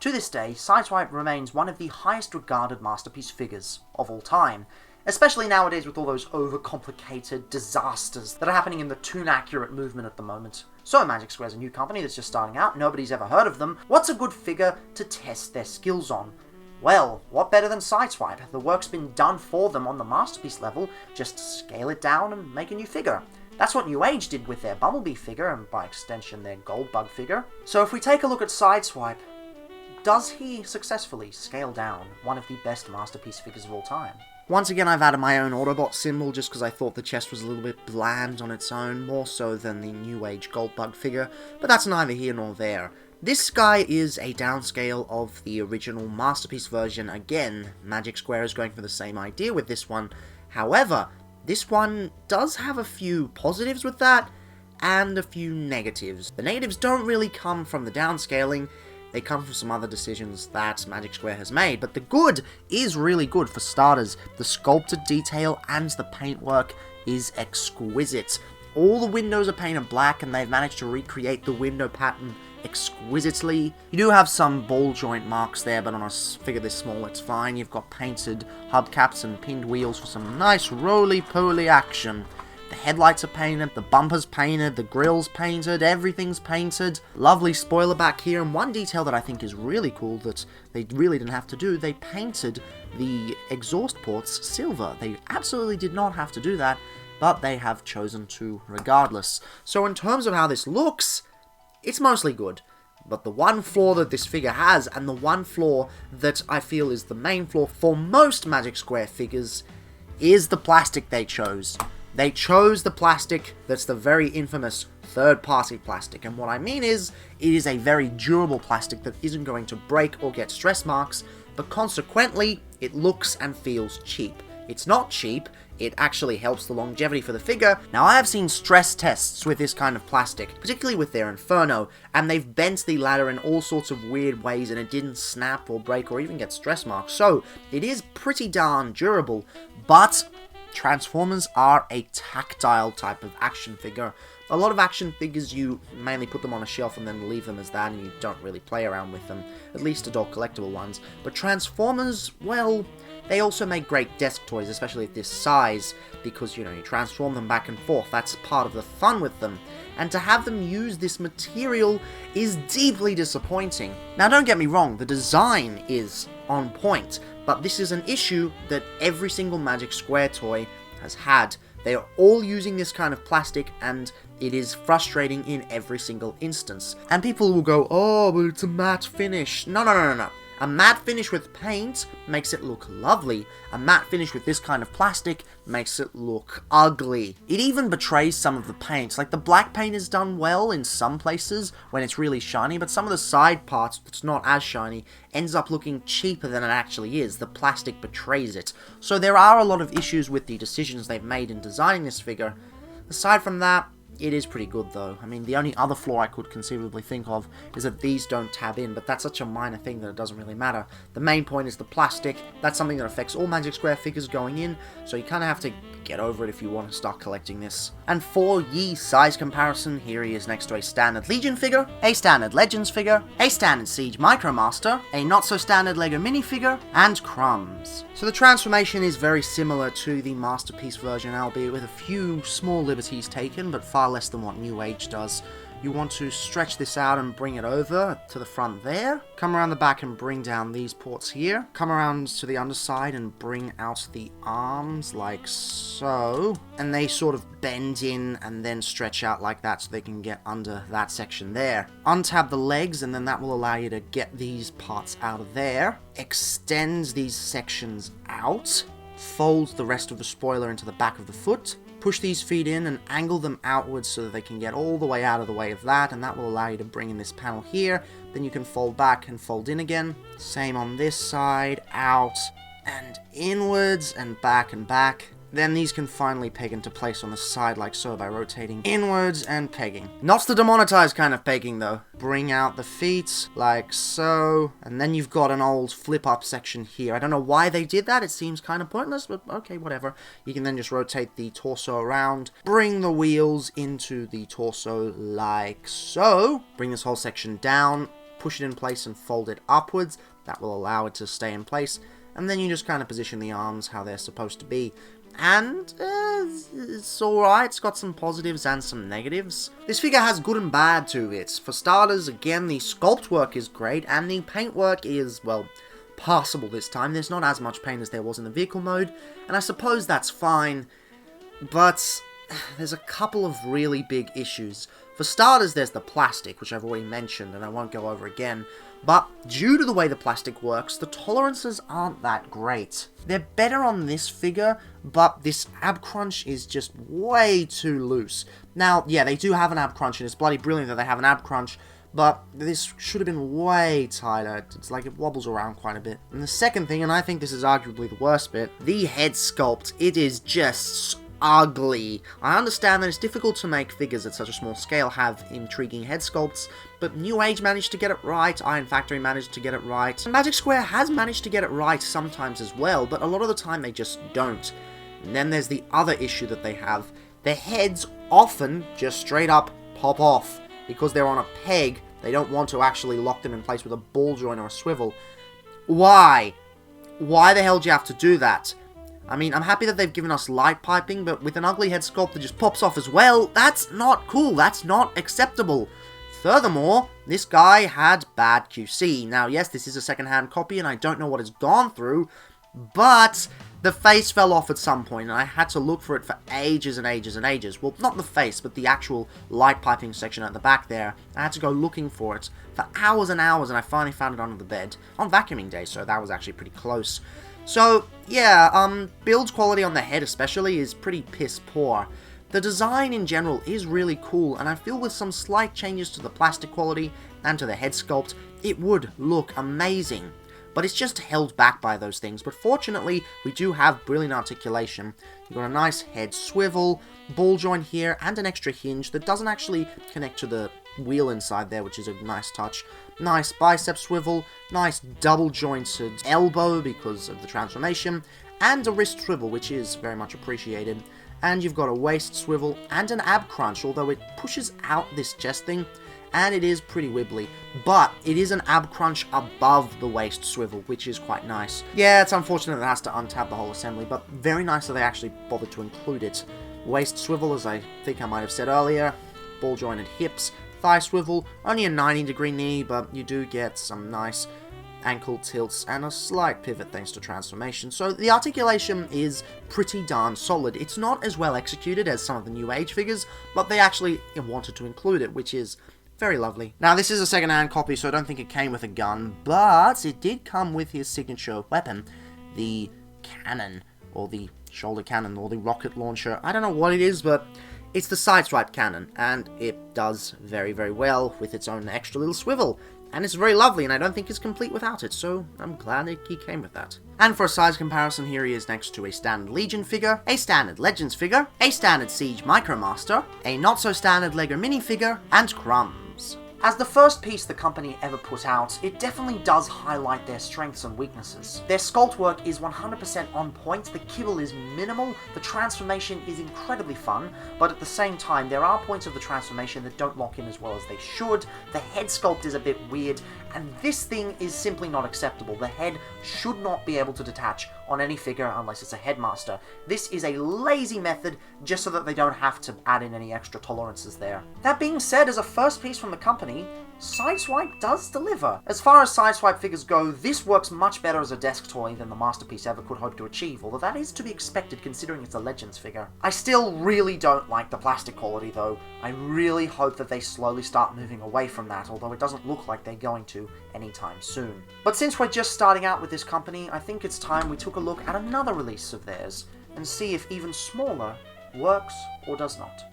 To this day, Sideswipe remains one of the highest regarded masterpiece figures of all time, especially nowadays with all those overcomplicated disasters that are happening in the toon-accurate movement at the moment. So Magic Square's a new company that's just starting out, nobody's ever heard of them. What's a good figure to test their skills on? Well, what better than Sideswipe? The work's been done for them on the masterpiece level, just scale it down and make a new figure. That's what New Age did with their Bumblebee figure, and by extension their Goldbug figure. So if we take a look at Sideswipe, does he successfully scale down one of the best masterpiece figures of all time? Once again, I've added my own Autobot symbol just because I thought the chest was a little bit bland on its own, more so than the New Age Goldbug figure, but that's neither here nor there. This guy is a downscale of the original masterpiece version. Again, Magic Square is going for the same idea with this one. However, this one does have a few positives with that, and a few negatives. The negatives don't really come from the downscaling, they come from some other decisions that Magic Square has made, but the good is really good. For starters, the sculpted detail and the paintwork is exquisite. All the windows are painted black, and they've managed to recreate the window pattern exquisitely. You do have some ball joint marks there, but on a figure this small, it's fine. You've got painted hubcaps and pinned wheels for some nice roly-poly action. The headlights are painted, the bumper's painted, the grill's painted, everything's painted. Lovely spoiler back here, and one detail that I think is really cool that they really didn't have to do, they painted the exhaust ports silver. They absolutely did not have to do that, but they have chosen to regardless. So in terms of how this looks, it's mostly good. But the one flaw that this figure has, and the one flaw that I feel is the main flaw for most Magic Square figures, is the plastic they chose. They chose the plastic that's the very infamous third-party plastic, and what I mean is, it is a very durable plastic that isn't going to break or get stress marks, but consequently, it looks and feels cheap. It's not cheap, it actually helps the longevity for the figure. Now, I have seen stress tests with this kind of plastic, particularly with their Inferno, and they've bent the ladder in all sorts of weird ways, and it didn't snap or break or even get stress marks, so it is pretty darn durable, but Transformers are a tactile type of action figure. A lot of action figures, you mainly put them on a shelf and then leave them as that, and you don't really play around with them, at least adult collectible ones. But Transformers, well, they also make great desk toys, especially at this size, because, you transform them back and forth. That's part of the fun with them. And to have them use this material is deeply disappointing. Now, don't get me wrong, the design is on point, but this is an issue that every single Magic Square toy has had. They are all using this kind of plastic, and it is frustrating in every single instance. And people will go, oh, but it's a matte finish. No. A matte finish with paint makes it look lovely. A matte finish with this kind of plastic makes it look ugly. It even betrays some of the paint. Like, the black paint is done well in some places when it's really shiny, but some of the side parts that's not as shiny ends up looking cheaper than it actually is. The plastic betrays it. So there are a lot of issues with the decisions they've made in designing this figure. Aside from that, it is pretty good, though. I mean, the only other flaw I could conceivably think of is that these don't tab in, but that's such a minor thing that it doesn't really matter. The main point is the plastic. That's something that affects all Magic Square figures going in, so you kind of have to get over it if you want to start collecting this. And for ye size comparison, here he is next to a standard Legion figure, a standard Legends figure, a standard Siege Micromaster, a not-so-standard LEGO minifigure, and Crumbs. So the transformation is very similar to the Masterpiece version, albeit with a few small liberties taken, but far less than what New Age does. You want to stretch this out and bring it over to the front there. Come around the back and bring down these ports here. Come around to the underside and bring out the arms like so. And they sort of bend in and then stretch out like that so they can get under that section there. Untab the legs, and then that will allow you to get these parts out of there. Extends these sections out. Folds the rest of the spoiler into the back of the foot. Push these feet in and angle them outwards so that they can get all the way out of the way of that, and that will allow you to bring in this panel here. Then you can fold back and fold in again. Same on this side, out and inwards and back and back. Then these can finally peg into place on the side like so by rotating inwards and pegging. Not the demonetized kind of pegging though. Bring out the feet like so, and then you've got an old flip-up section here. I don't know why they did that, it seems kind of pointless, but okay, whatever. You can then just rotate the torso around, bring the wheels into the torso like so, bring this whole section down, push it in place and fold it upwards. That will allow it to stay in place. And then you just kind of position the arms how they're supposed to be. And it's alright, it's got some positives and some negatives. This figure has good and bad to it. For starters, again, the sculpt work is great, and the paint work is, well, passable this time. There's not as much paint as there was in the vehicle mode, and I suppose that's fine, but there's a couple of really big issues. For starters, there's the plastic, which I've already mentioned, and I won't go over again. But due to the way the plastic works, the tolerances aren't that great. They're better on this figure, but this ab crunch is just way too loose. Now, yeah, they do have an ab crunch, and it's bloody brilliant that they have an ab crunch, but this should have been way tighter. It's like it wobbles around quite a bit. And the second thing, and I think this is arguably the worst bit, the head sculpt. It is just ugly. I understand that it's difficult to make figures at such a small scale have intriguing head sculpts, but New Age managed to get it right, Iron Factory managed to get it right, and Magic Square has managed to get it right sometimes as well, but a lot of the time they just don't. And then there's the other issue that they have. Their heads often just straight up pop off, because they're on a peg. They don't want to actually lock them in place with a ball joint or a swivel. Why? Why the hell do you have to do that? I mean, I'm happy that they've given us light piping, but with an ugly head sculpt that just pops off as well, that's not cool, that's not acceptable. Furthermore, this guy had bad QC. Now, yes, this is a second-hand copy, and I don't know what it's gone through, but the face fell off at some point, and I had to look for it for ages and ages and ages. Well, not the face, but the actual light piping section at the back there. I had to go looking for it for hours and hours, and I finally found it under the bed on vacuuming day, so that was actually pretty close. So, yeah, build quality on the head especially is pretty piss poor. The design in general is really cool, and I feel with some slight changes to the plastic quality and to the head sculpt, it would look amazing. But it's just held back by those things. But fortunately, we do have brilliant articulation. You've got a nice head swivel, ball joint here, and an extra hinge that doesn't actually connect to the wheel inside there, which is a nice touch. Nice bicep swivel, nice double jointed elbow because of the transformation, and a wrist swivel, which is very much appreciated. And you've got a waist swivel and an ab crunch, although it pushes out this chest thing, and it is pretty wibbly. But it is an ab crunch above the waist swivel, which is quite nice. Yeah, it's unfortunate that it has to untab the whole assembly, but very nice that they actually bothered to include it. Waist swivel, as I think I might have said earlier, ball jointed hips, thigh swivel, only a 90-degree knee, but you do get some nice ankle tilts and a slight pivot thanks to transformation. So the articulation is pretty darn solid. It's not as well executed as some of the New Age figures, but they actually wanted to include it, which is very lovely. Now, this is a second-hand copy, so I don't think it came with a gun, but it did come with his signature weapon, the cannon, or the shoulder cannon, or the rocket launcher. I don't know what it is, but it's the sideswipe cannon, and it does very, very well with its own extra little swivel. And it's very lovely, and I don't think it's complete without it, so I'm glad he came with that. And for a size comparison, here he is next to a standard Legion figure, a standard Legends figure, a standard Siege Micromaster, a not-so-standard LEGO minifigure, and Crumbs. As the first piece the company ever put out, it definitely does highlight their strengths and weaknesses. Their sculpt work is 100% on point, the kibble is minimal, the transformation is incredibly fun, but at the same time there are points of the transformation that don't lock in as well as they should, the head sculpt is a bit weird, and this thing is simply not acceptable. The head should not be able to detach on any figure unless it's a headmaster. This is a lazy method just so that they don't have to add in any extra tolerances there. That being said, as a first piece from the company, Sideswipe does deliver. As far as Sideswipe figures go, this works much better as a desk toy than the Masterpiece ever could hope to achieve, although that is to be expected considering it's a Legends figure. I still really don't like the plastic quality though. I really hope that they slowly start moving away from that, although it doesn't look like they're going to anytime soon. But since we're just starting out with this company, I think it's time we took a look at another release of theirs, and see if even smaller works or does not.